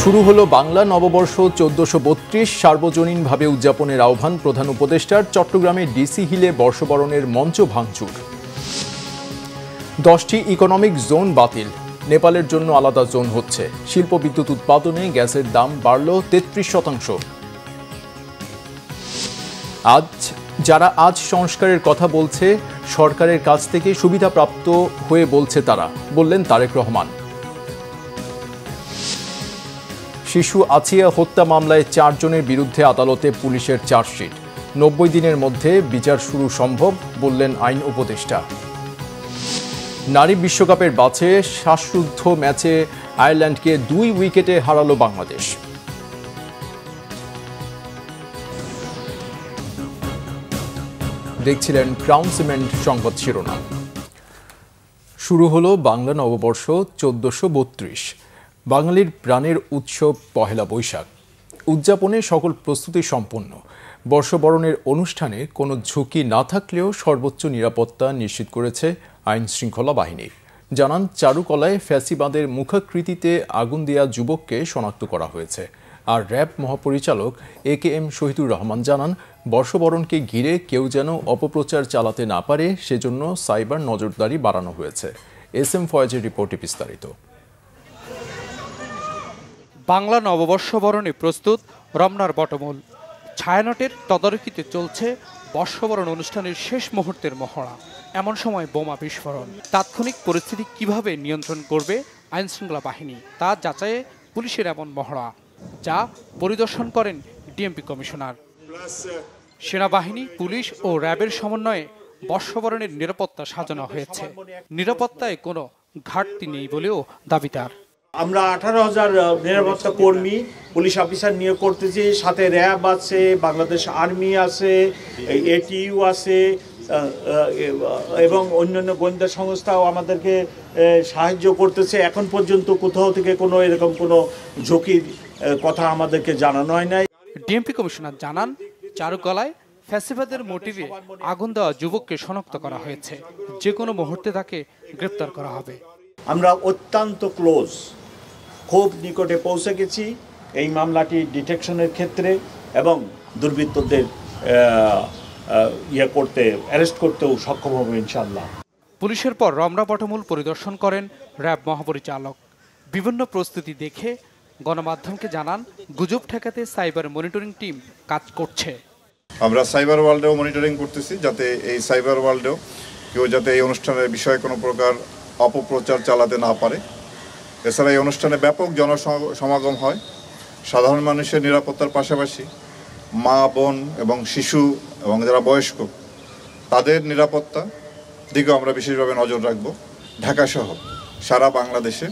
শুরু হলো বাংলা নববর্ষ ১৪৩২ সার্বজনীনভাবে উদযাপনের আহ্বান প্রধান উপদেষ্টার। চট্টগ্রামে ডিসি হিলে বর্ষবরণের মঞ্চ ভাঙচুর। ১০টি ইকোনমিক জোন বাতিল, নেপালের জন্য আলাদা জোন হচ্ছে। শিল্প বিদ্যুৎ উৎপাদনে গ্যাসের দাম বাড়ল ৩৩%। যারা আজ সংস্কারের কথা বলছে, সরকারের কাছ থেকে সুবিধাপ্রাপ্ত হয়ে বলছে তারা, বললেন তারেক রহমান। শিশু আছিয়া হত্যা মামলায় ৪ জনের বিরুদ্ধে আদালতে পুলিশের চার্জশিট। ৯০ দিনের মধ্যে বিচার শুরু সম্ভব, বললেন আইন উপদেষ্টা। নারী বিশ্বকাপের বাছে শ্বাসরুদ্ধ ম্যাচে আয়ারল্যান্ডকে ২ উইকেটে হারালো বাংলাদেশ। দেখছিলেন ক্রাউন সিমেন্ট সংবাদ শিরোনাম। শুরু হলো বাংলা নববর্ষ ১৪৩২। বাঙালির প্রাণের উৎসব পহেলা বৈশাখ। উদযাপনে সকল প্রস্তুতি সম্পন্ন। বর্ষবরণের অনুষ্ঠানে কোনো ঝুঁকি না থাকলেও সর্বোচ্চ নিরাপত্তা নিশ্চিত করেছে আইন শৃঙ্খলা বাহিনী। জানান, চারুকলায় ফ্যাসিবাদের মুখাকৃতিতে আগুন দেয়া যুবককে শনাক্ত করা হয়েছে। আর র্যাব মহাপরিচালক AKM শহীদুর রহমান জানান, বর্ষবরণকে ঘিরে কেউ যেন অপপ্রচার চালাতে না পারে, সেজন্য সাইবার নজরদারি বাড়ানো হয়েছে। SM ফয়েজের রিপোর্টে বিস্তারিত। বাংলা নববর্ষ বরণে প্রস্তুত রমনার বটমূল। ছায়ানটের তদারকিতে চলছে বর্ষবরণ অনুষ্ঠানের শেষ মুহূর্তের মহড়া। এমন সময় বোমা বিস্ফোরণ। তাৎক্ষণিক পরিস্থিতি কিভাবে নিয়ন্ত্রণ করবে আইনশৃঙ্খলা বাহিনী, তা যাচাইয়ে পুলিশের এমন মহড়া, যা পরিদর্শন করেন ডিএমপি কমিশনার। সেনাবাহিনী, পুলিশ ও র্যাবের সমন্বয়ে বর্ষবরণের নিরাপত্তা সাজানো হয়েছে। নিরাপত্তায় কোনো ঘাটতি নেই বলেও দাবি তার। আমরা 18,000 নিরাপত্তা কর্মী, পুলিশ অফিসার নিয়োগ করতেছি। সাথে র্যাব আছে, বাংলাদেশ আর্মি আছে, ATU আছে এবং অন্যান্য গোয়েন্দা সংস্থাও আমাদেরকে সাহায্য করতেছে। এখন পর্যন্ত কোথাও থেকে কোনো এরকম কোনো ঝুঁকির কথা আমাদেরকে জানানো হয় নাই। ডিএমপি কমিশনার জানান, চারুকলায় ফ্যাসিবাদের মোটিভে আগুন দেওয়া যুবককে শনাক্ত করা হয়েছে। যে কোনো মুহূর্তে তাকে গ্রেপ্তার করা হবে। আমরা অত্যন্ত ক্লোজ, খুব নিকটে পৌঁছে গেছি এই মামলাটি ডিটেকশনের ক্ষেত্রে এবং দুর্বৃত্তদের অ্যারেস্ট করতেও সক্ষম হবে ইনশাআল্লাহ। পুলিশের পর রমনা বটমূল পরিদর্শন করেন র্যাব মহাপরিচালক। বিভিন্ন প্রস্তুতি দেখে গণমাধ্যমকে জানান, গুজব ঠেকাতে সাইবার মনিটরিং টিম কাজ করছে। আমরা সাইবার ওয়ার্ল্ডেও মনিটরিং করতেছি, যাতে এই সাইবার ওয়ার্ল্ডেও কেউ যাতে এই অনুষ্ঠানের বিষয়ে কোনো প্রকার অপপ্রচার চালাতে না পারে। এছাড়া এই অনুষ্ঠানে ব্যাপক জনসমাগম হয়। সাধারণ মানুষের নিরাপত্তার পাশাপাশি মা, বোন এবং শিশু এবং যারা বয়স্ক, তাদের নিরাপত্তা দিকেও আমরা বিশেষভাবে নজর রাখব। ঢাকাসহ সারা বাংলাদেশে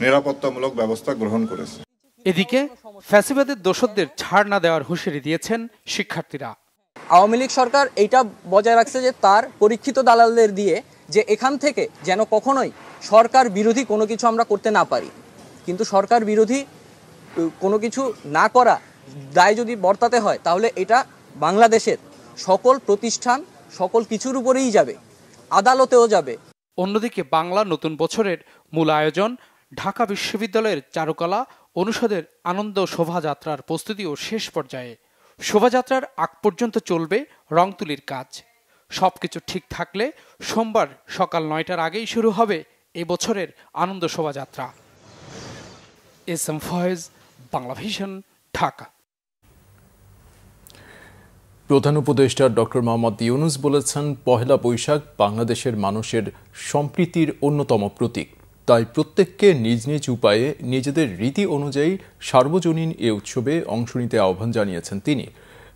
নিরাপত্তামূলক ব্যবস্থা গ্রহণ করেছে। এদিকে ফ্যাসিবাদের দোষরদের ছাড় না দেওয়ার হুঁশিয়ারি দিয়েছেন শিক্ষার্থীরা। আওয়ামী লীগ সরকার এইটা বজায় রাখছে যে তার পরীক্ষিত দালালদের দিয়ে যে এখান থেকে যেন কখনোই সরকার বিরোধী কোনো কিছু আমরা করতে না পারি। কিন্তু সরকার বিরোধী কোনো কিছু না করা দায় যদি বর্তাতে হয়, তাহলে এটা বাংলাদেশের সকল প্রতিষ্ঠান, সকল কিছুর উপরেই যাবে, আদালতেও যাবে। অন্যদিকে বাংলা নতুন বছরের মূল আয়োজন ঢাকা বিশ্ববিদ্যালয়ের চারুকলা অনুষদের আনন্দ শোভাযাত্রার প্রস্তুতিও শেষ পর্যায়ে। শোভাযাত্রার আগ পর্যন্ত চলবে রং তুলির কাজ। সবকিছু ঠিক থাকলে সোমবার সকাল 9টার আগেই শুরু হবে এবছরের আনন্দ শোভাযাত্রা। SM Foyez, Bangla vision, Dhaka. প্রধান উপদেষ্টা ডক্টর মোহাম্মদ ইউনূস বলেছেন, পহেলা বৈশাখ বাংলাদেশের মানুষের সম্প্রীতির অন্যতম প্রতীক। তাই প্রত্যেককে নিজ নিজ উপায়ে নিজেদের রীতি অনুযায়ী সার্বজনীন এ উৎসবে অংশ নিতে আহ্বান জানিয়েছেন তিনি।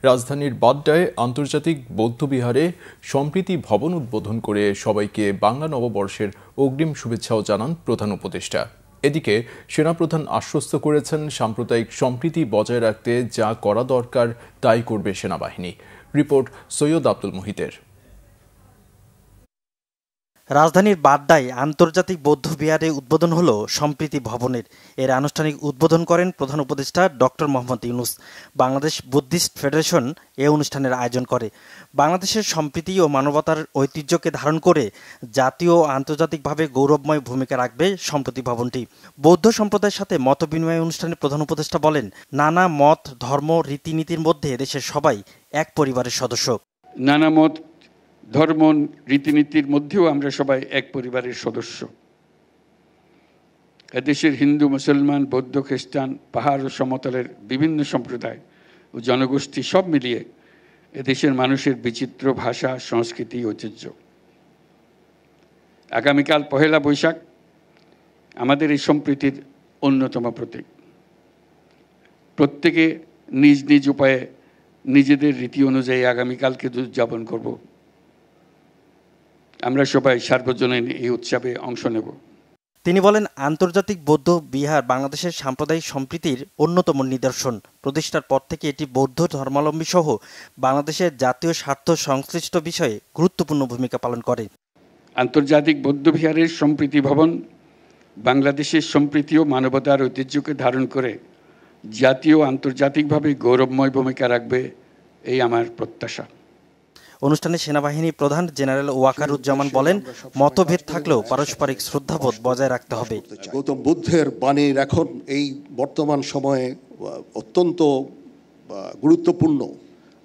রাজধানীর বাড্ডায় আন্তর্জাতিক বৌদ্ধবিহারে সম্প্রীতি ভবন উদ্বোধন করে সবাইকে বাংলা নববর্ষের অগ্রিম শুভেচ্ছাও জানান প্রধান উপদেষ্টা। এদিকে সেনাপ্রধান আশ্বস্ত করেছেন, সাম্প্রদায়িক সম্প্রীতি বজায় রাখতে যা করা দরকার তাই করবে সেনাবাহিনী। রিপোর্ট সৈয়দ আব্দুল মুহিতের। রাজধানীর বাড্ডায় আন্তর্জাতিক বৌদ্ধ বিহারে উদ্বোধন হলো সম্প্রীতি ভবনের। এর আনুষ্ঠানিক উদ্বোধন করেন প্রধান উপদেষ্টা doctor Muhammad Yunus. Bangladesh Buddhist federation এ অনুষ্ঠানের আয়োজন করে। বাংলাদেশের সম্প্রীতি ও মানবতার ঐতিহ্যকে ধারণ করে জাতীয় ও আন্তর্জাতিকভাবে গৌরবময় ভূমিকা রাখবে সম্প্রীতি ভবনটি। বৌদ্ধ সম্প্রদায়ের সাথে মত বিনিময় অনুষ্ঠানে প্রধান উপদেষ্টা বলেন, নানা মত, ধর্ম, রীতিনীতির মধ্যে দেশের সবাই এক পরিবারের সদস্য। নানা মত, ধর্ম, রীতিনীতির মধ্যেও আমরা সবাই এক পরিবারের সদস্য। এদেশের হিন্দু, মুসলমান, বৌদ্ধ, খ্রিস্টান, পাহাড় ও সমতলের বিভিন্ন সম্প্রদায় ও জনগোষ্ঠী সব মিলিয়ে এদেশের মানুষের বিচিত্র ভাষা, সংস্কৃতি, ঐতিহ্য। আগামীকাল পহেলা বৈশাখ আমাদের এই সম্প্রীতির অন্যতম প্রতীক। প্রত্যেকে নিজ নিজ উপায়ে নিজেদের রীতি অনুযায়ী আগামীকালকে উদযাপন করব। আমরা সবাই সার্বজনীন এই উৎসবে অংশ নেব। তিনি বলেন, আন্তর্জাতিক বৌদ্ধ বিহার বাংলাদেশের সাম্প্রদায়িক সম্প্রীতির অন্যতম নিদর্শন। প্রতিষ্ঠার পর থেকে এটি বৌদ্ধ ধর্মাবলম্বী সহ বাংলাদেশের জাতীয় স্বার্থ সংশ্লিষ্ট বিষয়ে গুরুত্বপূর্ণ ভূমিকা পালন করে। আন্তর্জাতিক বৌদ্ধ বিহারের সম্প্রীতি ভবন বাংলাদেশের সম্প্রীতি ও মানবতার ঐতিহ্যকে ধারণ করে জাতীয় ও আন্তর্জাতিকভাবে গৌরবময় ভূমিকা রাখবে, এই আমার প্রত্যাশা। অনুষ্ঠানে সেনাবাহিনী প্রধান জেনারেল ওয়াকারুজ্জামান বলেন, মতভেদ থাকলেও পারস্পরিক শ্রদ্ধাবোধ বজায় রাখতে হবে। গৌতম বুদ্ধের বাণীর এখন এই বর্তমান সময়ে অত্যন্ত গুরুত্বপূর্ণ।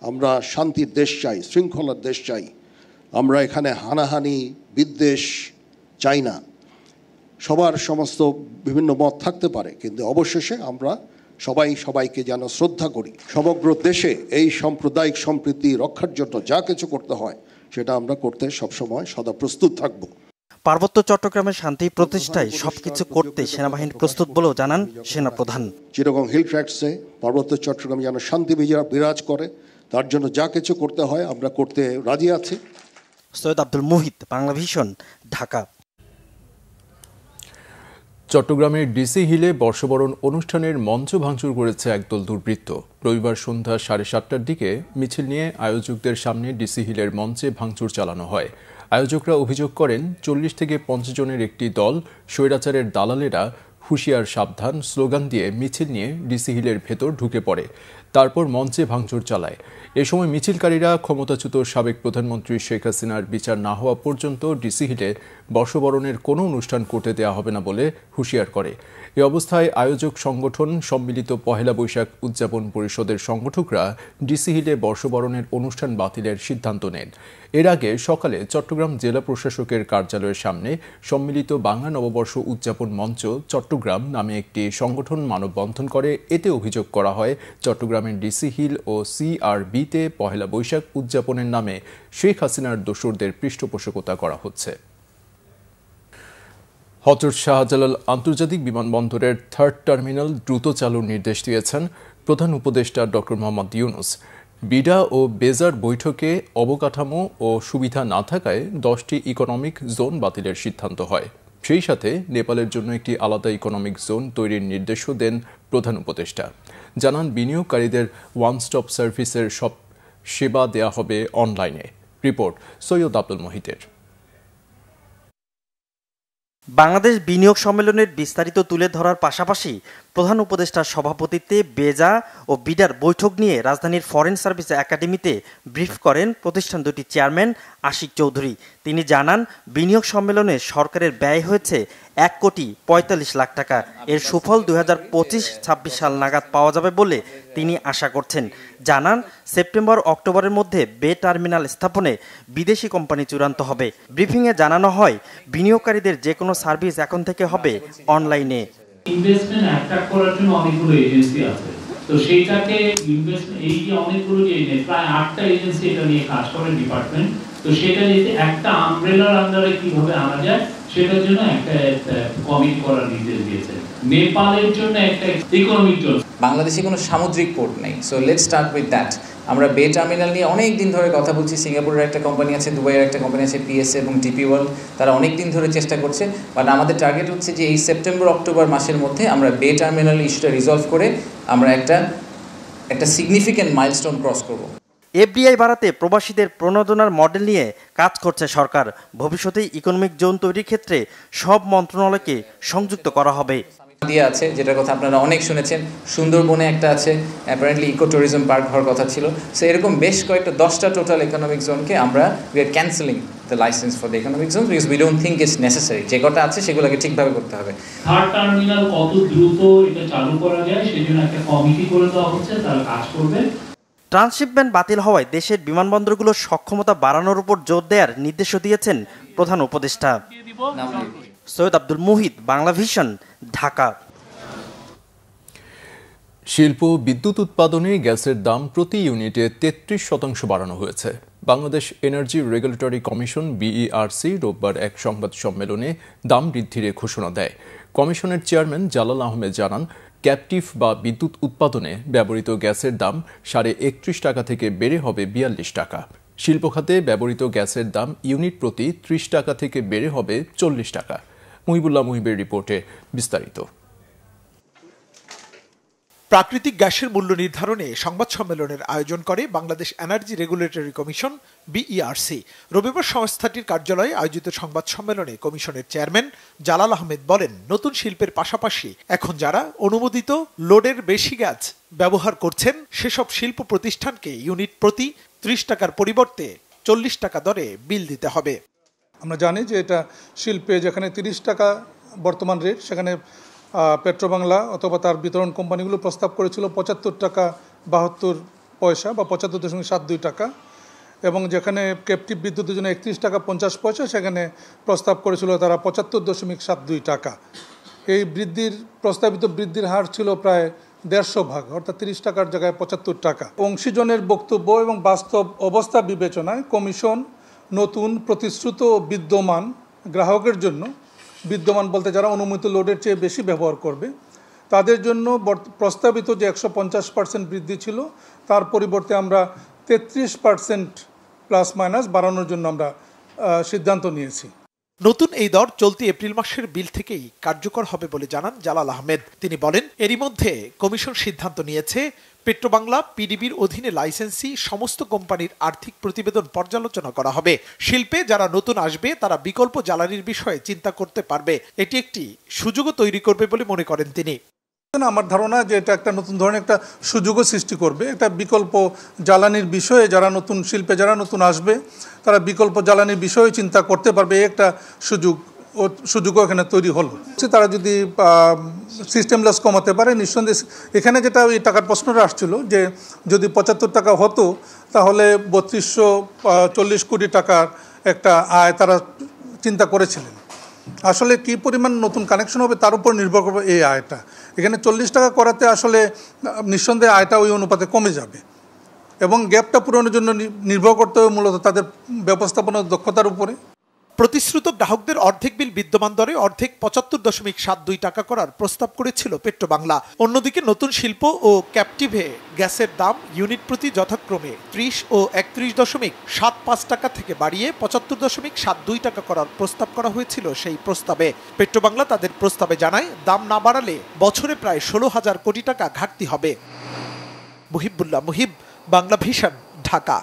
আমরা শান্তির দেশ চাই, শৃঙ্খলার দেশ চাই। আমরা এখানে হানাহানি, বিদ্বেষ চাই না। সবার সমস্ত বিভিন্ন মত থাকতে পারে, কিন্তু অবশেষে আমরা সবাই সবাইকে যেন শ্রদ্ধা করি। সমগ্র দেশে এই সাম্প্রদায়িক সম্প্রীতি রক্ষার জন্য যা কিছু করতে হয় সেটা আমরা করতে সবসময় সদা প্রস্তুত থাকব। পার্বত্য চট্টগ্রামের শান্তি প্রতিষ্ঠায় সবকিছু করতে সেনাবাহিনী প্রস্তুত বলেও জানান সেনাপ্রধান। চিটাগং হিল ট্র্যাক্টসে পার্বত্য চট্টগ্রামে যেন শান্তি বিরাজ করে, তার জন্য যা কিছু করতে হয় আমরা করতে রাজি আছি। সৈয়দ আব্দুল মুহিত, বাংলা ভিশন, ঢাকা। চট্টগ্রামের ডিসি হিলে বর্ষবরণ অনুষ্ঠানের মঞ্চ ভাঙচুর করেছে একদল দুর্বৃত্ত। রবিবার সন্ধ্যা 7:30টার দিকে মিছিল নিয়ে আয়োজকদের সামনে ডিসি হিলের মঞ্চে ভাঙচুর চালানো হয়। আয়োজকরা অভিযোগ করেন, 40 থেকে 50 জনের একটি দল স্বৈরাচারের দালালেরা হুঁশিয়ার সাবধান স্লোগান দিয়ে মিছিল নিয়ে ডিসি হিলের ভেতর ঢুকে পড়ে, তারপর মঞ্চে ভাঙচুর চালায়। এ সময় মিছিলকারীরা ক্ষমতাচ্যুত সাবেক প্রধানমন্ত্রী শেখ হাসিনার বিচার না হওয়া পর্যন্ত ডিসি হিলে বর্ষবরণের কোনো অনুষ্ঠান করতে দেওয়া হবে না বলে হুঁশিয়ার করে। এ অবস্থায় আয়োজক সংগঠন সম্মিলিত পহেলা বৈশাখ উদযাপন পরিষদের সংগঠকরা ডিসি হিলে বর্ষবরণের অনুষ্ঠান বাতিলের সিদ্ধান্ত নেন। এর আগে সকালে চট্টগ্রাম জেলা প্রশাসকের কার্যালয়ের সামনে সম্মিলিত বাংলা নববর্ষ উদযাপন মঞ্চ চট্টগ্রাম নামে একটি সংগঠন মানববন্ধন করে। এতে অভিযোগ করা হয়, চট্টগ্রামের ডিসি হিল ও CRBতে পহেলা বৈশাখ উদযাপনের নামে শেখ হাসিনার দোসরদের পৃষ্ঠপোষকতা করা হচ্ছে। হযরত শাহজালাল আন্তর্জাতিক বিমানবন্দরের 3rd টার্মিনাল দ্রুত চালুর নির্দেশ দিয়েছেন প্রধান উপদেষ্টা ডক্টর মোহাম্মদ ইউনূস। বিডা ও বেজার বৈঠকে অবকাঠামো ও সুবিধা না থাকায় 10টি ইকোনমিক জোন বাতিলের সিদ্ধান্ত হয়। সেই সাথে নেপালের জন্য একটি আলাদা ইকোনমিক জোন তৈরির নির্দেশও দেন প্রধান উপদেষ্টা। জানান, বিনিয়োগকারীদের ওয়ান স্টপ সার্ভিসের সব সেবা দেয়া হবে অনলাইনে। রিপোর্ট সৈয়দ আব্দুল মুহিতের। বাংলাদেশ বিনিয়োগ সম্মেলনের বিস্তারিত তুলে ধরার পাশাপাশি প্রধান উপদেষ্টার সভাপতিত্বে বেজা ও বিডার বৈঠক নিয়ে রাজধানীর ফরেন সার্ভিস একাডেমিতে ব্রিফ করেন প্রতিষ্ঠান দুটির চেয়ারম্যান আশিক চৌধুরী। তিনি জানান, বিনিয়োগ সম্মেলনে সরকারের ব্যয় হয়েছে 1,45 লাখ টাকা। এর সুফল 2025-26 সাল নাগাদ পাওয়া যাবে বলে তিনি আশা করছেন। জানান, সেপ্টেম্বর-অক্টোবরের মধ্যে বে টার্মিনাল স্থাপনে বিদেশি কোম্পানি চূড়ান্ত হবে। ব্রিফিংয়ে জানানো হয়, বিনিয়োগকারীদের যে কোনো সার্ভিস এখন থেকে হবে অনলাইনে। ইনভেস্টমেন্ট অ্যাট্রাক্ট করার জন্য অনেকগুলো এজেন্সি আছে, তো সেইটাকে ইনভেস্টমেন্ট এই যে অনেকগুলো যে প্রায় 8টা এজেন্সি এটা নিয়ে কাজ করে ডিপার্টমেন্ট, তো সেটা যদি একটা আমব্রেলার আন্ডারে কিভাবে আনা যায় সেটার জন্য একটা কমিটি করার নির্দেশ দিয়েছে। নেপালের জন্য একটা ইকোনমিক জোন। বাংলাদেশে কোনো সামুদ্রিক পোর্ট নেই, so let's start with that. আমরা বে টার্মিনাল নিয়ে অনেক দিন ধরে কথা বলছি। সিঙ্গাপুরের একটা কোম্পানি আছে, দুবাইয়ের একটা কোম্পানি আছে, PSA এবং DP ওয়ার্ল্ড, তারা অনেক দিন ধরে চেষ্টা করছে। বাট আমাদের টার্গেট হচ্ছে যে এই সেপ্টেম্বর-অক্টোবর মাসের মধ্যে আমরা বে টার্মিনাল ইস্যুটা রিজলভ করে আমরা একটা সিগনিফিক্যান্ট মাইলস্টোন ক্রস করব। এফডিআই বাড়াতে প্রবাসীদের প্রণোদনার মডেল নিয়ে কাজ করছে সরকার। ভবিষ্যতে ইকোনমিক জোন তৈরির ক্ষেত্রে সব মন্ত্রণালয়কে সংযুক্ত করা হবে। দিয়ে আছে, যেটার কথা আপনারা অনেক শুনেছেন। সুন্দরবনে একটা আছে, অ্যাপারেন্টলি ইকো ট্যুরিজম পার্ক হওয়ার কথা ছিল। সো এরকম বেশ কয়েকটা 10টা টোটাল ইকোনমিক জোনকে আমরা we are cancelling the licence for the economic zone because we don't think it's necessary. যে কটা আছে সেগুলোকে ঠিকভাবে করতে হবে। থার্ড টার্মিনাল কত দ্রুত এটা চালু করা যায় সেজন্য একটা কমিটি করে দেওয়া হচ্ছে, তারা কাজ করবে। ট্রান্সশিপমেন্ট বাতিল হওয়ায় দেশের বিমানবন্দরগুলোর সক্ষমতা বাড়ানোর উপর জোর দেওয়ার নির্দেশও দিয়েছেন প্রধান উপদেষ্টা। সৈয়দ আব্দুল মুহিত, বাংলা ভিশন, ঢাকা। শিল্প বিদ্যুৎ উৎপাদনে গ্যাসের দাম প্রতি ইউনিটে 33% বাড়ানো হয়েছে। Bangladesh energy regulatory commission BERC রোববার এক সংবাদ সম্মেলনে দাম বৃদ্ধির ঘোষণা দেয়। কমিশনের চেয়ারম্যান জালাল আহমেদ জানান, ক্যাপটিভ বা বিদ্যুৎ উৎপাদনে ব্যবহৃত গ্যাসের দাম 31.5 টাকা থেকে বেড়ে হবে 42 টাকা। শিল্প খাতে ব্যবহৃত গ্যাসের দাম ইউনিট প্রতি 30 টাকা থেকে বেড়ে হবে 40 টাকা। মুহিবুল্লাহ মুহিবের রিপোর্টে বিস্তারিত। প্রাকৃতিক গ্যাসের মূল্য নির্ধারণে সংবাদ সম্মেলনের আয়োজন করে Bangladesh energy regulatory commission BERC. রবিবার সংস্থাটির কার্যালয়ে আয়োজিত সংবাদ সম্মেলনে কমিশনের চেয়ারম্যান জালাল আহমেদ বলেন, নতুন শিল্পের পাশাপাশি এখন যারা অনুমোদিত লোডের বেশি গ্যাস ব্যবহার করছেন সেসব শিল্প প্রতিষ্ঠানকে ইউনিট প্রতি 30 টাকার পরিবর্তে 40 টাকা দরে বিল দিতে হবে। আমরা জানি যে এটা শিল্পে যেখানে 30 টাকা বর্তমান রেট, সেখানে পেট্রোবাংলা অথবা তার বিতরণ কোম্পানিগুলো প্রস্তাব করেছিল 75 টাকা 72 পয়সা বা 75.72 টাকা, এবং যেখানে ক্যাপটিভ বিদ্যুতের জন্য 31 টাকা 50 পয়সা সেখানে প্রস্তাব করেছিল তারা 75.72 টাকা। এই প্রস্তাবিত বৃদ্ধির হার ছিল প্রায় 150 ভাগ, অর্থাৎ 30 টাকার জায়গায় 75 টাকা। অংশীজনের বক্তব্য এবং বাস্তব অবস্থা বিবেচনায় কমিশন নতুন প্রতিশ্রুত বিদ্যমান গ্রাহকের জন্য, বিদ্যমান বলতে যারা অনুমোদিত লোডের চেয়ে বেশি ব্যবহার করবে তাদের জন্য প্রস্তাবিত যে 150% বৃদ্ধি ছিল তার পরিবর্তে আমরা 33% প্লাস মাইনাস বাড়ানোর জন্য আমরা সিদ্ধান্ত নিয়েছি। নতুন এই দর চলতি এপ্রিল মাসের বিল থেকেই কার্যকর হবে বলে জানান জালাল আহমেদ। তিনি বলেন, এরই মধ্যে কমিশন সিদ্ধান্ত নিয়েছে পেট্রোবাংলা পিডিবির অধীনে লাইসেন্সি সমস্ত কোম্পানির আর্থিক প্রতিবেদন পর্যালোচনা করা হবে। শিল্পে যারা নতুন আসবে তারা বিকল্প জ্বালানির বিষয়ে চিন্তা করতে পারবে। এটি একটি সুযোগও তৈরি করবে বলে মনে করেন তিনি। আমার ধারণা যে এটা একটা নতুন ধরনের একটা সুযোগও সৃষ্টি করবে। একটা বিকল্প জ্বালানির বিষয়ে যারা নতুন শিল্পে যারা নতুন আসবে তারা বিকল্প জ্বালানির বিষয়ে চিন্তা করতে পারবে। একটা সুযোগও এখানে তৈরি হলো। তারা যদি সিস্টেম লস কমাতে পারে, নিঃসন্দেহে এখানে যেটা ওই টাকার প্রশ্নটা আসছিল যে যদি 75 টাকা হতো তাহলে 3240 কোটি টাকার একটা আয় তারা চিন্তা করেছিলেন। আসলে কি পরিমাণ নতুন কানেকশন হবে তার উপর নির্ভর করবে এই আয়টা। এখানে 40 টাকা করাতে আসলে নিঃসন্দেহে আয়টা ওই অনুপাতে কমে যাবে, এবং গ্যাপটা পূরণের জন্য নির্ভর করতে হবে মূলত তাদের ব্যবস্থাপনার দক্ষতার উপরে। প্রতিশ্রুত গ্রাহকদের অর্ধেক বিল বিদ্যমান দরে অর্ধেক 75.72 টাকা করার প্রস্তাব করেছিল পেট্রোবাংলা। অন্যদিকে নতুন শিল্প ও ক্যাপটিভে গ্যাসের দাম ইউনিট প্রতি যথাক্রমে 30 ও 31.75 টাকা থেকে বাড়িয়ে 75.72 টাকা করার প্রস্তাব করা হয়েছিল। সেই প্রস্তাবে পেট্রোবাংলা তাদের প্রস্তাবে জানায়, দাম না বাড়ালে বছরে প্রায় 16,000 কোটি টাকা ঘাটতি হবে। মুহিবুল্লাহ মুহিব, বাংলা ভিশন, ঢাকা।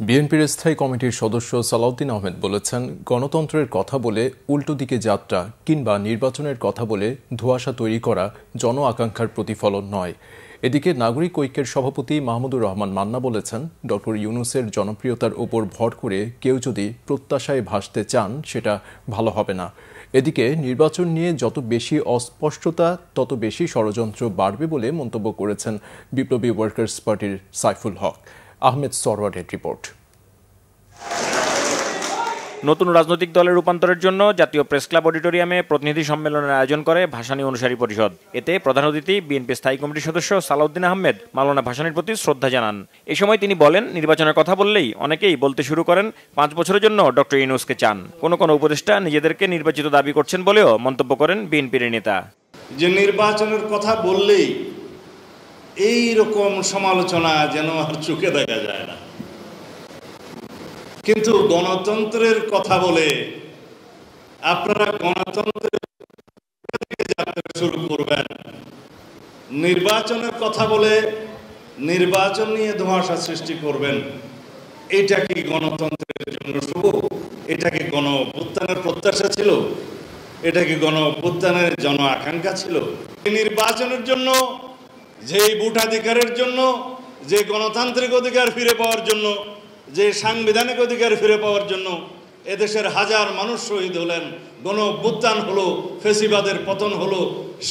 বিএনপির স্থায়ী কমিটির সদস্য সালাউদ্দিন আহমেদ বলেছেন, গণতন্ত্রের কথা বলে উল্টো দিকে যাত্রা কিংবা নির্বাচনের কথা বলে ধোঁয়াশা তৈরি করা জন আকাঙ্ক্ষার প্রতিফলন নয়। এদিকে নাগরিক ঐক্যের সভাপতি মাহমুদুর রহমান মান্না বলেছেন, ডক্টর ইউনূসের জনপ্রিয়তার উপর ভর করে কেউ যদি প্রত্যাশায় ভাসতে চান সেটা ভালো হবে না। এদিকে নির্বাচন নিয়ে যত বেশি অস্পষ্টতা তত বেশি ষড়যন্ত্র বাড়বে বলে মন্তব্য করেছেন বিপ্লবী ওয়ার্কার্স পার্টির সাইফুল হক। আহমেদ সরওয়ারের রিপোর্ট। নতুন রাজনৈতিক দলের রূপান্তরের জন্য জাতীয় প্রেস ক্লাব অডিটোরিয়ামে প্রতিনিধি সম্মেলনের আয়োজন করে ভাসানী অনুসারী পরিষদ। এতে প্রধান অতিথি বিএনপি স্থায়ী কমিটির সদস্য সালাউদ্দিন আহমেদ মাওলানা ভাসানীর প্রতি শ্রদ্ধা জানান। এ সময় তিনি বলেন, নির্বাচনের কথা বললেই অনেকেই বলতে শুরু করেন 5 বছরের জন্য ডক্টর ইউনূসকে চান। কোনো উপদেষ্টা নিজেদেরকে নির্বাচিত দাবি করছেন বলেও মন্তব্য করেন বিএনপির নেতা। যে নির্বাচনের কথা বললেই এই রকম সমালোচনা যেন আর চোখে দেখা যায় না, কিন্তু গণতন্ত্রের কথা বলে আপনারা গণতন্ত্রের যাত্রা শুরু করবেন, নির্বাচনের কথা বলে নির্বাচন নিয়ে ধোঁয়াশা সৃষ্টি করবেন, এটা কি গণতন্ত্রের জন্য শুভ? এটা কি গণ অভ্যুত্থানের প্রত্যাশা ছিল? এটা কি গণ অভ্যুত্থানের জন আকাঙ্ক্ষা ছিল? নির্বাচনের জন্য, যে ভোটাধিকারের জন্য, যে গণতান্ত্রিক অধিকার ফিরে পাওয়ার জন্য, যে সাংবিধানিক অধিকার ফিরে পাওয়ার জন্য এদেশের হাজার মানুষ শহীদ হলেন, গণ অভ্যুত্থান হলো, ফেসিবাদের পতন হলো,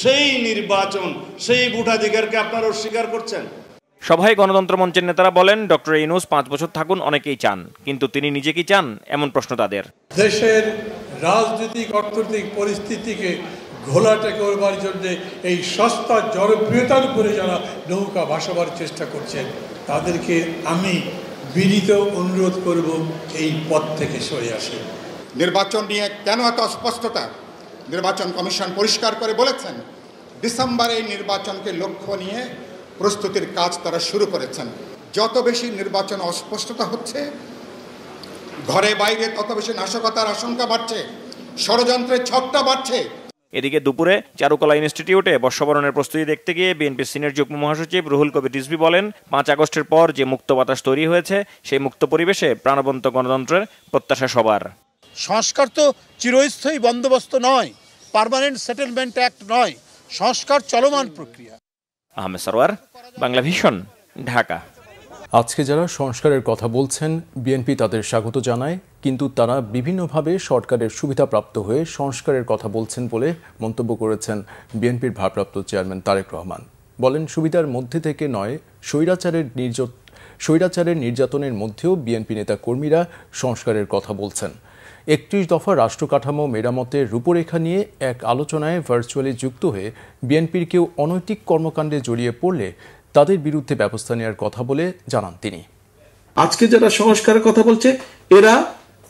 সেই নির্বাচন, সেই ভোটাধিকারকে আপনারা অস্বীকার করছেন। সভায় গণতন্ত্র মঞ্চের নেতারা বলেন, ডক্টর ইউনূস 5 বছর থাকুন অনেকেই চান, কিন্তু তিনি নিজে কি চান এমন প্রশ্ন তাদের। দেশের রাজনৈতিক অর্থনৈতিক পরিস্থিতিকে ঘোলাটে করবার জন্য এই সস্তা জনপ্রিয়তার উপরে যারা নৌকা ভাসাবার চেষ্টা করছেন তাদেরকে আমি বিনীত অনুরোধ করব এই পথ থেকে সরে আসে। নির্বাচন নিয়ে কেন এত অস্পষ্টতা? নির্বাচন কমিশন পরিষ্কার করে বলেছেন ডিসেম্বরে এই নির্বাচনকে লক্ষ্য নিয়ে প্রস্তুতির কাজ তারা শুরু করেছেন। যত বেশি নির্বাচন অস্পষ্টতা হচ্ছে, ঘরে বাইরে তত বেশি নাশকতার আশঙ্কা বাড়ছে, ষড়যন্ত্রের ছকটা বাড়ছে। এদিকে দুপুরে চারুকলা ইনস্টিটিউটে বর্ষবরণের প্রস্তুতি দেখতে গিয়ে বিএনপির সিনিয়র যুগ্ম মহাসচিব রুহুল কবির রিজভী বলেন, 5 আগস্টের পর যে মুক্ত বাতাস তৈরি হয়েছে, সেই মুক্ত পরিবেশে প্রাণবন্ত গণতন্ত্রের প্রত্যাশা সবার। সংস্কার তো চিরস্থায়ী বন্দোবস্ত নয়, পার্মানেন্ট সেটেলমেন্ট অ্যাক্ট নয়, সংস্কার চলমান প্রক্রিয়া। আহমেদ সরওয়ার, বাংলা ভিশন, ঢাকা। আজকে যারা সংস্কারের কথা বলছেন, বিএনপি তাদের স্বাগত জানায়, কিন্তু তারা বিভিন্নভাবে সরকারের সুবিধাপ্রাপ্ত হয়ে সংস্কারের কথা বলছেন বলে মন্তব্য করেছেন বিএনপির ভারপ্রাপ্ত চেয়ারম্যান তারেক রহমান। বলেন, সুবিধার মধ্যে থেকে নয়, স্বৈরাচারের নির্যাতনের মধ্যেও বিএনপি নেতা কর্মীরা সংস্কারের কথা বলছেন। 31 দফা রাষ্ট্র কাঠামো মেরামতের রূপরেখা নিয়ে এক আলোচনায় ভার্চুয়ালি যুক্ত হয়ে বিএনপির কেউ অনৈতিক কর্মকাণ্ডে জড়িয়ে পড়লে তাদের বিরুদ্ধে ব্যবস্থা নেওয়ার কথা বলে জানান তিনি। আজকে যারা সংস্কারের কথা বলছে, এরা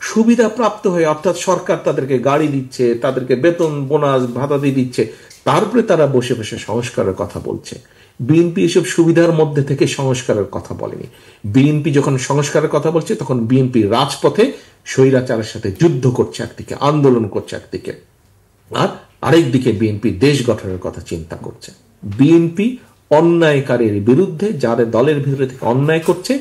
সুবিধা প্রাপ্ত হয়ে, অর্থাৎ সরকার তাদেরকে গাড়ি দিচ্ছে, তাদেরকে বেতন বোনাস ভাতা দিয়ে দিচ্ছে, তারপরে তারা বসে বসে সংস্কারের কথা বলছে। বিএনপি এসব সুবিধার মধ্যে থেকে সংস্কারের কথা বলেনি। বিএনপি যখন সংস্কারের কথা বলছে, তখন বিএনপি রাজপথে স্বৈরাচারের সাথে যুদ্ধ করছে একদিকে, আন্দোলন করছে একদিকে, আর আরেকদিকে বিএনপি দেশ গঠনের কথা চিন্তা করছে। বিএনপি অন্যায়কারীর বিরুদ্ধে, যারা দলের ভিতরে থেকে অন্যায় করছে,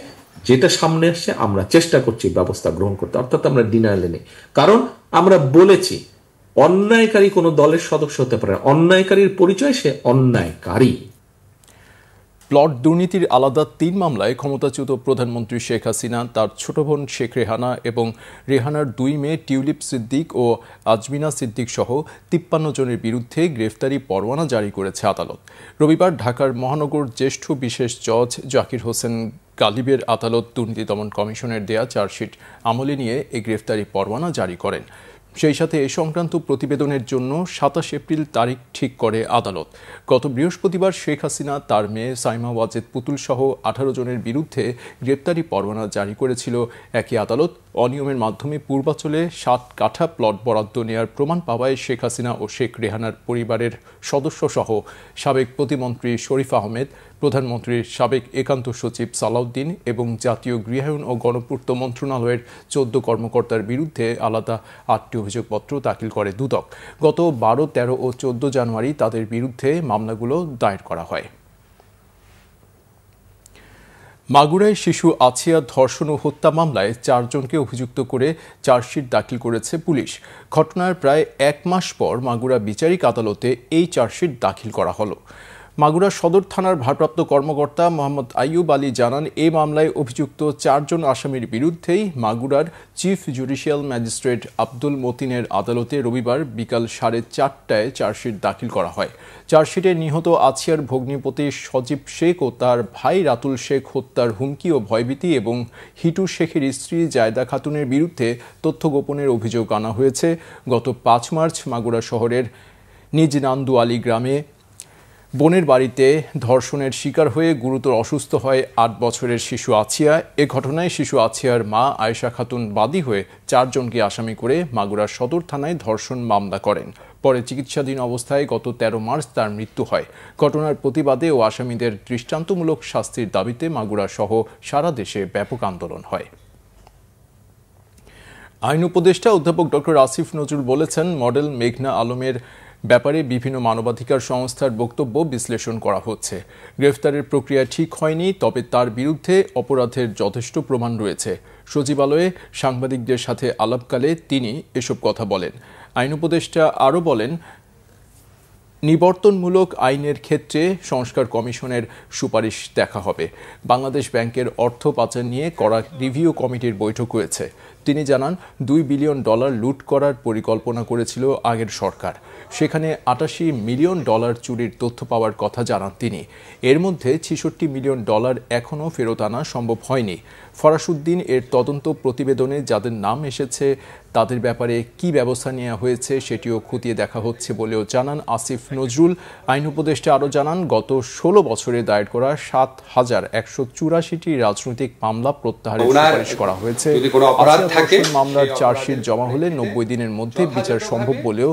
যেটা সামনে আসছে আমরা চেষ্টা করছি ব্যবস্থা গ্রহণ করতে, অর্থাৎ আমরা ডিনায়ালে নেই। কারণ আমরা বলেছি অন্যায়কারী কোনো দলের সদস্য হতে পারে, অন্যায়কারীর পরিচয় সে অন্যায়কারী। প্লট দুর্নীতির আলাদা 3 মামলায় ক্ষমতাচ্যুত প্রধানমন্ত্রী শেখ হাসিনা, তার ছোট বোন শেখ রেহানা এবং রেহানার 2 মেয়ে টিউলিপ সিদ্দিক ও আজমিনা সিদ্দিক সহ 53 জনের বিরুদ্ধে গ্রেফতারি পরোয়ানা জারি করেছে আদালত। রবিবার ঢাকার মহানগর জ্যেষ্ঠ বিশেষ জজ জাকির হোসেন গালিবের আদালত দুর্নীতি দমন কমিশনের দেয়া চার্জশিট আমলে নিয়ে এই গ্রেফতারি পরোয়ানা জারি করেন। সেই সাথে এ সংক্রান্ত প্রতিবেদনের জন্য 27 এপ্রিল তারিখ ঠিক করে আদালত। গত বৃহস্পতিবার শেখ হাসিনা, তার মেয়ে সাইমা ওয়াজেদ পুতুল সহ 18 জনের বিরুদ্ধে গ্রেপ্তারি পরোয়ানা জারি করেছিল একই আদালত। অনিয়মের মাধ্যমে পূর্বাঞ্চলে 7 কাঠা প্লট বরাদ্দ নেয়ার প্রমাণ পাওয়ায় শেখ হাসিনা ও শেখ রেহানার পরিবারের সদস্য সহ সাবেক প্রতিমন্ত্রী শরীফ আহমেদ, প্রধানমন্ত্রীর সাবেক একান্ত সচিব সালাউদ্দিন এবং জাতীয় গৃহায়ন ও গণপূর্ত মন্ত্রণালয়ের 14 কর্মকর্তার বিরুদ্ধে আলাদা 8টি অভিযোগপত্র দাখিল করে দুদক। গত 12, 13 ও 14 জানুয়ারি তাদের বিরুদ্ধে মামলাগুলো দায়ের করা হয়। মাগুরায় শিশু আছিয়া ধর্ষণ ও হত্যা মামলায় 4 জনকে অভিযুক্ত করে চার্জশিট দাখিল করেছে পুলিশ। ঘটনার প্রায় 1 মাস পর মাগুরা বিচারিক আদালতে এই চার্জশিট দাখিল করা হলো। মাগুরা সদর থানার ভারপ্রাপ্ত কর্মকর্তা মোহাম্মদ আইয়ুব আলী জানান, এই মামলায় অভিযুক্ত 4 জন আসামির বিরুদ্ধেই মাগুরার চিফ জুডিশিয়াল ম্যাজিস্ট্রেট আব্দুল মতিনের আদালতে রবিবার বিকাল 4:30টায় চার্জশিট দাখিল করা হয়। চার্জশিটে নিহত আছিয়ার ভগ্নিপতি সজীব শেখ ও তার ভাই রাতুল শেখ হত্যার হুমকি ও ভয়ভীতি এবং হিটু শেখের স্ত্রী জায়দা খাতুনের বিরুদ্ধে তথ্য গোপনের অভিযোগ আনা হয়েছে। গত 5 মার্চ মাগুরা শহরের নিজ নান্দু আলী গ্রামে বোনের বাড়িতে ধর্ষণের শিকার হয়ে গুরুতর অসুস্থ হয় 8 বছরের শিশু আছিয়া। এ ঘটনায় শিশু আছিয়ার মা আয়েশা খাতুন বাদী হয়ে 4 জনকে আসামি করে মাগুরা সদর থানায় ধর্ষণ মামলা করেন। পরে চিকিৎসাধীন অবস্থায় গত 13 মার্চ তার মৃত্যু হয়। ঘটনার প্রতিবাদে ও আসামিদের দৃষ্টান্তমূলক শাস্তির দাবিতে মাগুরা সহ সারা দেশে ব্যাপক আন্দোলন হয়। আইন উপদেষ্টা অধ্যাপক ডক্টর আসিফ নজরুল বলেছেন, মডেল মেঘনা আলমের ব্যাপারে বিভিন্ন মানবাধিকার সংস্থার বক্তব্য বিশ্লেষণ করা হচ্ছে। গ্রেফতারের প্রক্রিয়া ঠিক হয়নি, তবে তার বিরুদ্ধে অপরাধের যথেষ্ট প্রমাণ রয়েছে। সচিবালয়ে সাংবাদিকদের সাথে আলাপকালে তিনি এসব কথা বলেন। আইন উপদেষ্টা আরও বলেন, নিবর্তনমূলক আইনের ক্ষেত্রে সংস্কার কমিশনের সুপারিশ দেখা হবে। বাংলাদেশ ব্যাংকের অর্থ পাচার নিয়ে করা রিভিউ কমিটির বৈঠক হয়েছে। তিনি জানান, $2 বিলিয়ন লুট করার পরিকল্পনা করেছিল আগের সরকার। সেখানে $88 মিলিয়ন চুরির তথ্য পাওয়ার কথা জানান তিনি। এর মধ্যে $66 মিলিয়ন এখনও ফেরত আনা সম্ভব হয়নি। ফরাসউদ্দিন এর তদন্ত প্রতিবেদনে যাদের নাম এসেছে তাদের ব্যাপারে কি ব্যবস্থা নেওয়া হয়েছে সেটিও খতিয়ে দেখা হচ্ছে বলেও জানান আসিফ নজরুল। আইন উপদেষ্টা আরও জানান, গত 16 বছরে দায়ের করা 7,184টি রাজনৈতিক মামলা প্রত্যাহারের সুপারিশ করা হয়েছে। মামলার চার্জশিট জমা হলে 90 দিনের মধ্যে বিচার সম্ভব বলেও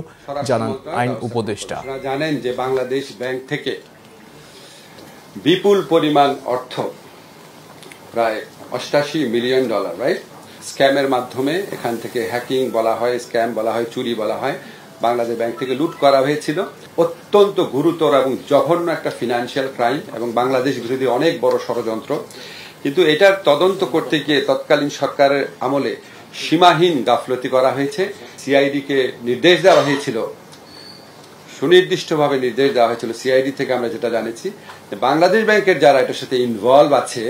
জানান আইন উপদেষ্টা। জানেন যে বাংলাদেশ ব্যাংক থেকে বিপুল পরিমাণ অর্থ, প্রায় $88 মিলিয়ন, রাইট, স্ক্যামের মাধ্যমে, এখান থেকে হ্যাকিং বলা হয়, স্ক্যাম বলা হয়, চুরি বলা হয়, বাংলাদেশ ব্যাংক থেকে লুট করা হয়েছিল। অত্যন্ত গুরুতর এবং জঘন্য একটা ফিনান্সিয়াল ক্রাইম এবং বাংলাদেশ বিরোধী অনেক বড় ষড়যন্ত্র। কিন্তু এটার তদন্ত করতে গিয়ে তৎকালীন সরকারের আমলে সীমাহীন গাফলতি করা হয়েছে। সিআইডিকে নির্দেশ দেওয়া হয়েছিল, সুনির্দিষ্টভাবে নির্দেশ দেওয়া হয়েছিল সিআইডি থেকে, আমরা যেটা জানেছি যে বাংলাদেশ ব্যাংকের যারা এটার সাথে ইনভলভ আছে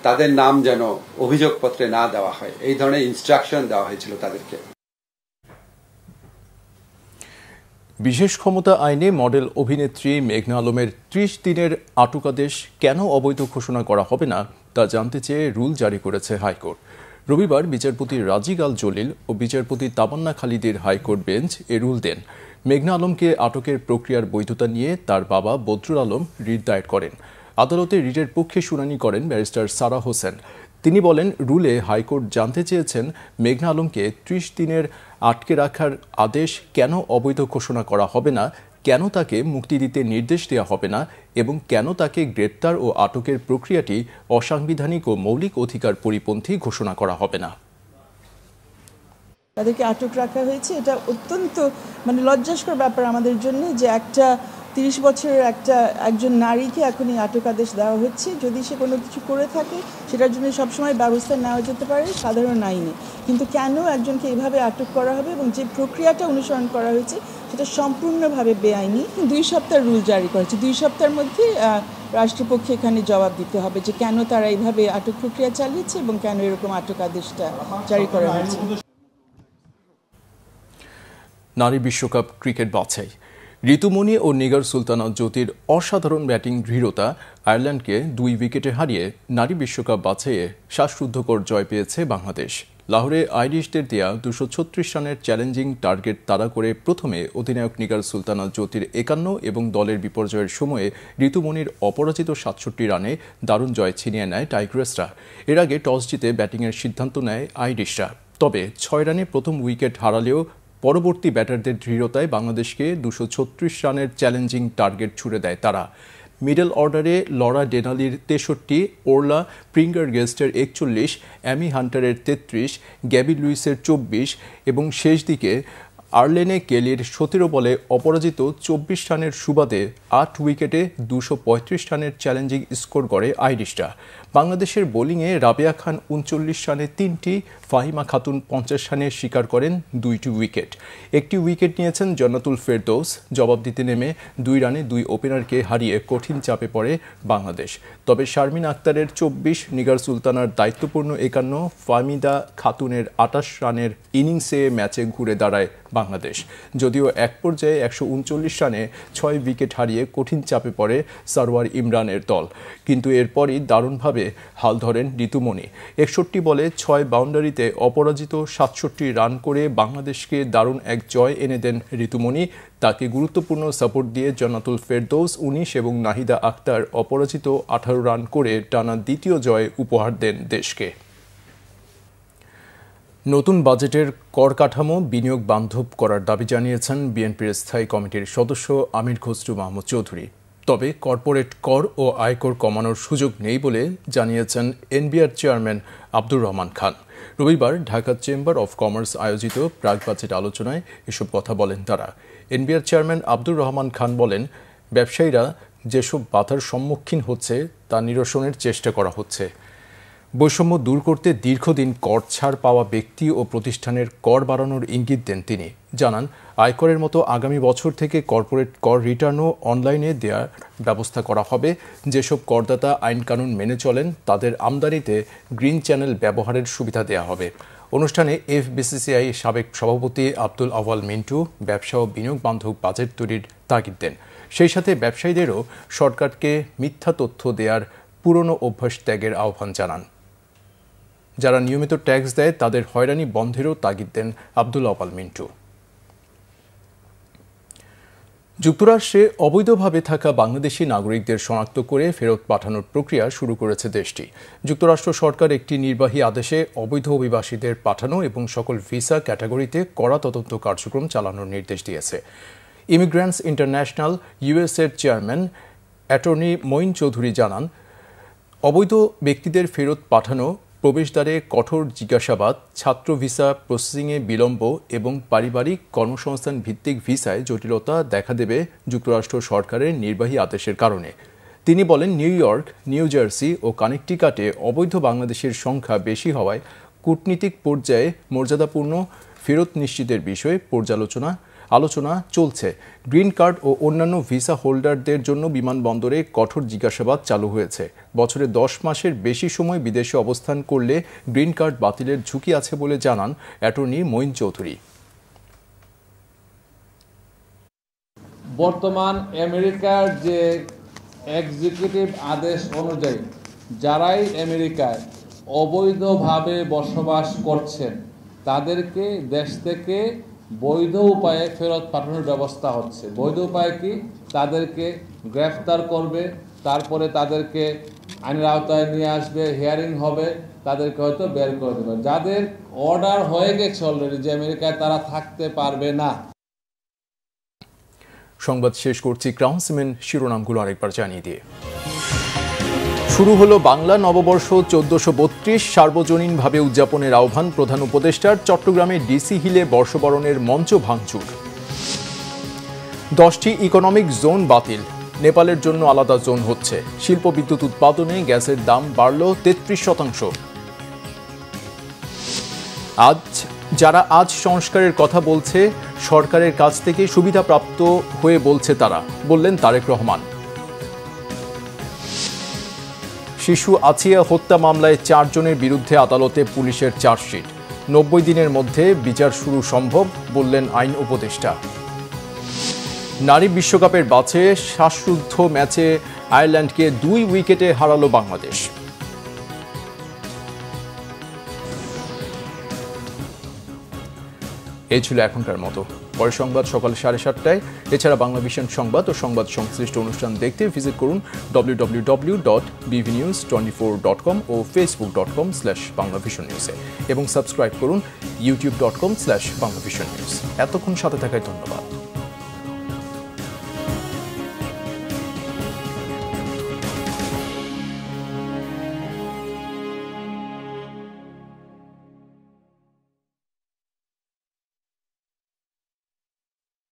তাদের নাম যেন অভিযোগপত্রে না দেওয়া হয়, এই ধরনের ইনস্ট্রাকশন দেওয়া হয়েছিল তাদেরকে। বিশেষ ক্ষমতা আইনে মডেল অভিনেত্রী মেঘনা আলমের 30 দিনের আটকাদেশ কেন অবৈধ ঘোষণা করা হবে না তা জানতে চেয়ে রুল জারি করেছে হাইকোর্ট। রবিবার বিচারপতি রাজিক আল জলিল ও বিচারপতি তামান্না খালিদের হাইকোর্ট বেঞ্চ এ রুল দেন। মেঘনা আলমকে আটকের প্রক্রিয়ার বৈধতা নিয়ে তার বাবা বদরুল আলম রিট দায়ের করেন। আদালতে রিটের পক্ষে শুনানি করেন ব্যারিস্টার সারা হোসেন। তিনি বলেন, রুলে হাইকোর্ট জানতে চেয়েছেন মেঘনা আলমকে 30 দিনের আটকে রাখার আদেশ কেন অবৈধ ঘোষণা করা হবে না, কেন তাকে মুক্তি দিতে নির্দেশ দেওয়া হবে না এবং কেন তাকে গ্রেপ্তার ও আটকের প্রক্রিয়াটি অসাংবিধানিক ও মৌলিক অধিকার পরিপন্থী ঘোষণা করা হবে না। তাদেরকে আটক রাখা হয়েছে, এটা অত্যন্ত লজ্জাস্কর ব্যাপার আমাদের জন্য যে একটা 30 বছরের একজন নারীকে এখনই আটক আদেশ দেওয়া হচ্ছে। যদি সে কোনো কিছু করে থাকে সেটার জন্য সবসময় ব্যবস্থা নেওয়া যেতে পারে সাধারণ আইনে, কিন্তু কেন একজনকে এইভাবে আটক করা হবে এবং যে প্রক্রিয়াটা অনুসরণ করা হয়েছে সেটা সম্পূর্ণভাবে বেআইনি। 2 সপ্তাহ রুল জারি করেছে, 2 সপ্তাহের মধ্যে রাষ্ট্রপক্ষে এখানে জবাব দিতে হবে যে কেন তারা এইভাবে আটক প্রক্রিয়া চালিয়েছে এবং কেন এরকম আটক আদেশটা জারি করা হয়েছে। নারী বিশ্বকাপ ক্রিকেট বাছাই। ঋতুমণি ও নিগার সুলতানা জ্যোতির অসাধারণ ব্যাটিং দৃঢ়তা আয়ারল্যান্ডকে 2 উইকেটে হারিয়ে নারী বিশ্বকাপ বাছাইয়ে শ্বাসরুদ্ধকর জয় পেয়েছে বাংলাদেশ। লাহোরে আইরিশদের দেয়া 236 রানের চ্যালেঞ্জিং টার্গেট তাড়া করে প্রথমে অধিনায়ক নিগার সুলতানা জ্যোতির 51 এবং দলের বিপর্যয়ের সময়ে ঋতুমণির অপরাজিত 67 রানে দারুণ জয় ছিনিয়ে নেয় টাইগ্রেসরা। এর আগে টস জিতে ব্যাটিংয়ের সিদ্ধান্ত নেয় আইরিশরা, তবে 6 রানে প্রথম উইকেট হারালেও পরবর্তী ব্যাটারদের দৃঢ়তায় বাংলাদেশকে 236 রানের চ্যালেঞ্জিং টার্গেট ছুড়ে দেয় তারা। মিডল অর্ডারে লরা ডেনালির 63, ওরলা প্রিঙ্গারগেস্টের 41, অ্যামি হান্টারের 33, গ্যাবি লুইসের 24 এবং শেষ দিকে আর্লেনে কেলির 17 বলে অপরাজিত 24 রানের সুবাদে 8 উইকেটে 235 রানের চ্যালেঞ্জিং স্কোর করে আইরিশরা। বাংলাদেশের বোলিংয়ে রাবেয়া খান 39 রানে 3টি, ফাহিমা খাতুন 50 রানে শিকার করেন 2টি উইকেট। একটি উইকেট নিয়েছেন জান্নাতুল ফেরদৌস। জবাব দিতে নেমে 2 রানে 2 ওপেনারকে হারিয়ে কঠিন চাপে পড়ে বাংলাদেশ। তবে শারমিন আক্তারের 24, নিগার সুলতানার দায়িত্বপূর্ণ 51, ফাহমিদা খাতুনের 28 রানের ইনিংসে ম্যাচে ঘুরে দাঁড়ায় বাংলাদেশ। যদিও এক পর্যায়ে 139 রানে 6 উইকেট হারিয়ে কঠিন চাপে পড়ে সারওয়ার ইমরানের দল, কিন্তু এরপরই দারুণভাবে হাল ধরেন ঋতুমণি। 61 বলে 6 বাউন্ডারিতে অপরাজিত 67 রান করে বাংলাদেশকে দারুণ এক জয় এনে দেন ঋতুমণি। তাকে গুরুত্বপূর্ণ সাপোর্ট দিয়ে জান্নাতুল ফেরদৌস 19 এবং নাহিদা আক্তার অপরাজিত 18 রান করে টানা দ্বিতীয় জয় উপহার দেন দেশকে। নতুন বাজেটের কর কাঠামো বিনিয়োগ বান্ধব করার দাবি জানিয়েছেন বিএনপির স্থায়ী কমিটির সদস্য আমির খসরু মাহমুদ চৌধুরী। তবে কর্পোরেট কর ও আয়কর কমানোর সুযোগ নেই বলে জানিয়েছেন এনবিআর চেয়ারম্যান আব্দুর রহমান খান। রবিবার ঢাকা চেম্বার অব কমার্স আয়োজিত প্রাক বাজেট আলোচনায় এসব কথা বলেন তারা। এনবিআর চেয়ারম্যান আব্দুর রহমান খান বলেন, ব্যবসায়ীরা যেসব বাধার সম্মুখীন হচ্ছে তা নিরসনের চেষ্টা করা হচ্ছে। বৈষম্য দূর করতে দীর্ঘদিন কর ছাড় পাওয়া ব্যক্তি ও প্রতিষ্ঠানের কর বাড়ানোর ইঙ্গিত দেন তিনি। জানান, আয়করের মতো আগামী বছর থেকে কর্পোরেট কর রিটার্নও অনলাইনে দেওয়ার ব্যবস্থা করা হবে। যেসব করদাতা আইনকানুন মেনে চলেন তাদের আমদানিতে গ্রিন চ্যানেল ব্যবহারের সুবিধা দেওয়া হবে। অনুষ্ঠানে এফবিসিসিআই সাবেক সভাপতি আব্দুল আওয়াল মিন্টু ব্যবসা ও বিনিয়োগ বান্ধব বাজেট তৈরির তাগিদ দেন। সেই সাথে ব্যবসায়ীদেরও সরকারকে মিথ্যা তথ্য দেওয়ার পুরনো অভ্যাস ত্যাগের আহ্বান জানান। যারা নিয়মিত ট্যাক্স দেয় তাদের হয়রানি বন্ধেরও তাগিদ দেন আব্দুল আওয়াল মিন্টু। যুক্তরাষ্ট্রে অবৈধভাবে থাকা বাংলাদেশি নাগরিকদের শনাক্ত করে ফেরত পাঠানোর প্রক্রিয়া শুরু করেছে দেশটি। যুক্তরাষ্ট্র সরকার একটি নির্বাহী আদেশে অবৈধ অভিবাসীদের পাঠানো এবং সকল ভিসা ক্যাটাগরিতে কড়া তদন্ত কার্যক্রম চালানোর নির্দেশ দিয়েছে। ইমিগ্রেন্টস ইন্টারন্যাশনাল ইউএসএর চেয়ারম্যান অ্যাটর্নি মঈন চৌধুরী জানান, অবৈধ ব্যক্তিদের ফেরত পাঠানো, প্রবেশদ্বারে কঠোর জিজ্ঞাসাবাদ, ছাত্র ভিসা প্রসেসিংয়ে বিলম্ব এবং পারিবারিক কর্মসংস্থান ভিত্তিক ভিসায় জটিলতা দেখা দেবে যুক্তরাষ্ট্র সরকারের নির্বাহী আদেশের কারণে। তিনি বলেন, নিউ ইয়র্ক, নিউ জার্সি ও কানেকটিকাটে অবৈধ বাংলাদেশের সংখ্যা বেশি হওয়ায় কূটনীতিক পর্যায়ে মর্যাদাপূর্ণ ফেরত নিশ্চিতের বিষয়ে আলোচনা চলছে। গ্রিন কার্ড ও অন্যান্য ভিসা হোল্ডারদের জন্য বিমানবন্দরে কঠোর জিজ্ঞাসাবাদ চালু হয়েছে। বছরে 10 মাসের বেশি সময় বিদেশে অবস্থান করলে গ্রিন কার্ড বাতিলের ঝুঁকি আছে বলে জানান অ্যাটর্নি মঈন চৌধুরী। বর্তমান আমেরিকার যে এক্সিকিউটিভ আদেশ অনুযায়ী যারাই আমেরিকায় অবৈধভাবে বসবাস করছেন তাদেরকে দেশ থেকে বৈধ উপায়ে ফেরত পাঠানোর ব্যবস্থা হচ্ছে। বৈধ উপায় কি? তাদেরকে গ্রেফতার করবে, তারপরে তাদেরকে আইনের আওতায় নিয়ে আসবে, হিয়ারিং হবে, তাদেরকে হয়তো বের করে দেবে। যাদের অর্ডার হয়ে গেছে অলরেডি যে আমেরিকায় তারা থাকতে পারবে না। সংবাদ শেষ করছি ক্রাউন সিমেন্ট শিরোনামগুলো আরেকবার জানিয়ে দিয়ে। শুরু হলো বাংলা নববর্ষ 1432 সার্বজনীনভাবে উদযাপনের আহ্বান প্রধান উপদেষ্টার। চট্টগ্রামে ডিসি হিলে বর্ষবরণের মঞ্চ ভাঙচুর। 10টি ইকোনমিক জোন বাতিল, নেপালের জন্য আলাদা জোন হচ্ছে। শিল্প বিদ্যুৎ উৎপাদনে গ্যাসের দাম বাড়ল 33%। যারা আজ সংস্কারের কথা বলছে সরকারের কাছ থেকে সুবিধাপ্রাপ্ত হয়ে বলছে তারা, বললেন তারেক রহমান। শিশু আছিয়া হত্যা মামলায় 4 জনের বিরুদ্ধে আদালতে পুলিশের চার্জশিট। 90 দিনের মধ্যে বিচার শুরু সম্ভব, বললেন আইন উপদেষ্টা। নারী বিশ্বকাপের বাছাই শ্বাসরুদ্ধ ম্যাচে আয়ারল্যান্ডকে 2 উইকেটে হারালো বাংলাদেশ। এই ছিল এখনকার মতো। পরে সংবাদ সকাল 7:30টায়। এছাড়া বাংলা ভিশন সংবাদ ও সংবাদ সংশ্লিষ্ট অনুষ্ঠান দেখতে ভিজিট করুন www.bvnews24.com ও facebook.com/banglavisionnews এবং সাবস্ক্রাইব করুন youtube.com/banglavisionnews। এতক্ষণ সাথে থাকায় ধন্যবাদ।